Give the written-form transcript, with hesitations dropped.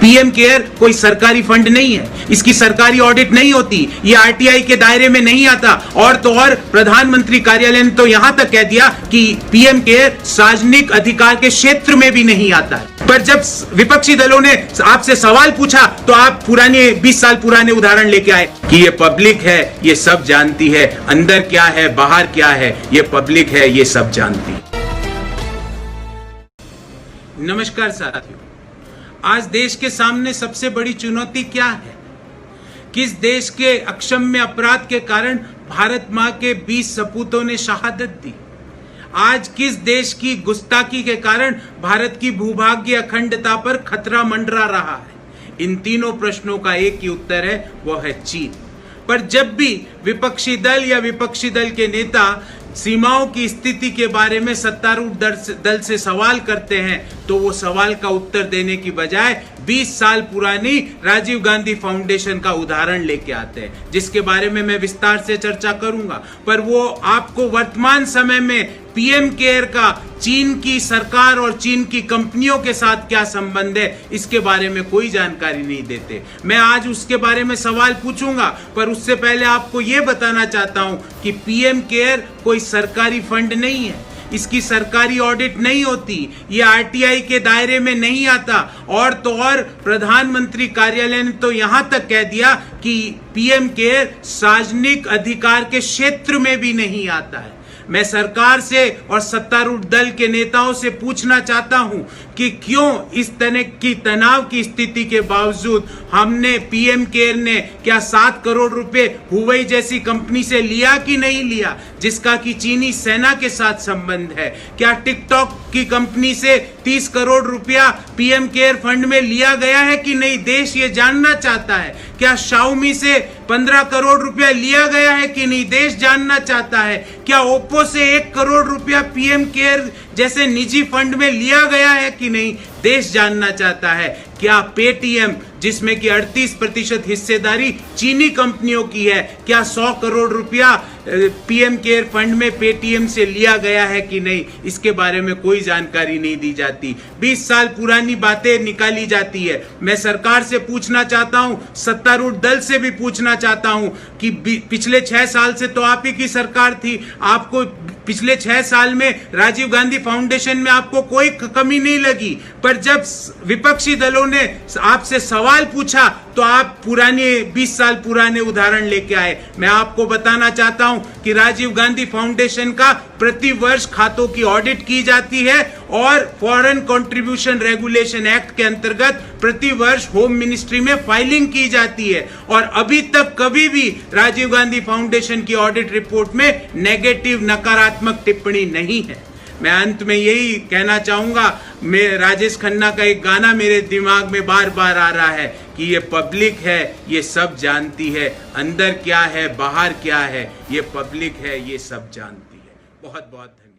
PM care कोई सरकारी fund नहीं है, इसकी सरकारी ऑडिट नहीं होती, ये आरटीआई के दायरे में नहीं आता। और तो और प्रधानमंत्री कार्यालय ने तो यहां तक कह दिया कि पीएम केयर सार्वजनिक अधिकार के क्षेत्र में भी नहीं आता है। पर जब विपक्षी दलों ने आपसे सवाल पूछा तो आप पुराने 20 साल पुराने उदाहरण लेके आए कि ये पब्लिक है, ये सब जानती है, अंदर क्या है बाहर क्या है ये पब्लिक है, ये सब जानती है। नमस्कार साथियों, आज देश के सामने सबसे बड़ी चुनौती क्या है? किस देश के अक्षम्य अपराध के कारण भारत मां के 20 सपूतों ने शहादत दी? आज किस देश की गुस्ताखी के कारण भारत की भूभाग्य अखंडता पर खतरा मंडरा रहा है? इन तीनों प्रश्नों का एक ही उत्तर है, वो है चीन। पर जब भी विपक्षी दल या विपक्षी दल के नेता सीमाओं की स्थिति के बारे में सत्तारूढ़ दल से सवाल करते हैं तो वो सवाल का उत्तर देने की बजाय 20 साल पुरानी राजीव गांधी फाउंडेशन का उदाहरण लेके आते हैं, जिसके बारे में मैं विस्तार से चर्चा करूंगा। पर वो आपको वर्तमान समय में पीएम केयर का चीन की सरकार और चीन की कंपनियों के साथ क्या संबंध है, इसके बारे में कोई जानकारी नहीं देते। मैं आज उसके बारे में सवाल पूछूंगा, पर उससे पहले आपको यह बताना चाहता हूं कि पीएम केयर कोई सरकारी फंड नहीं है, इसकी सरकारी ऑडिट नहीं होती, ये आरटीआई के दायरे में नहीं आता। और तो और प्रधानमंत्री कार्यालय ने तो यहां तक कह दिया कि पीएम केयर सार्वजनिक अधिकार के क्षेत्र में भी नहीं आता है। मैं सरकार से और सत्तारूढ़ दल के नेताओं से पूछना चाहता हूं कि क्यों इस तरह की तनाव की स्थिति के बावजूद हमने पीएम केयर ने क्या 7 करोड़ रुपए हुवै जैसी कंपनी से लिया कि नहीं लिया, जिसका कि चीनी सेना के साथ संबंध है? क्या टिकटॉक की कंपनी से 30 करोड़ रुपया पीएम केयर फंड में लिया गया है कि नहीं, देश ये जानना चाहता है। क्या शाओमी से 15 करोड़ रुपया लिया गया है कि नहीं, देश जानना चाहता है। क्या ओप्पो से 1 करोड़ रुपया पीएम केयर जैसे निजी फंड में लिया गया है कि नहीं, देश जानना चाहता है। क्या पेटीएम, जिसमें कि 38% हिस्सेदारी चीनी कंपनियों की है, क्या 100 करोड़ रुपया पीएम केयर फंड में पेटीएम से लिया गया है कि नहीं, इसके बारे में कोई जानकारी नहीं दी जाती। 20 साल पुरानी बातें निकाली जाती है। मैं सरकार से पूछना चाहता हूं, सत्तारूढ़ दल से भी पूछना चाहता हूं कि पिछले 6 साल से तो आप ही की सरकार थी, आपको पिछले 6 साल में राजीव गांधी फाउंडेशन में आपको कोई कमी नहीं लगी। पर जब विपक्षी दलों ने आपसे सवाल पूछा तो आप पुराने 20 साल पुराने उदाहरण लेके आए। मैं आपको बताना चाहता हूं कि राजीव गांधी फाउंडेशन का प्रति वर्ष खातों की ऑडिट की जाती है और फॉरेन कंट्रीब्यूशन रेगुलेशन एक्ट के अंतर्गत प्रति वर्ष होम मिनिस्ट्री में फाइलिंग की जाती है। और अभी तक कभी भी राजीव गांधी फाउंडेशन की ऑडिट रिपोर्ट में नेगेटिव नकारात्मक टिप्पणी नहीं है। मैं अंत में यही कहना चाहूंगा, मैं राजेश खन्ना का एक गाना मेरे दिमाग में बार बार आ रहा है कि ये पब्लिक है, ये सब जानती है, अंदर क्या है बाहर क्या है ये पब्लिक है, ये सब जानती है। बहुत बहुत धन्यवाद।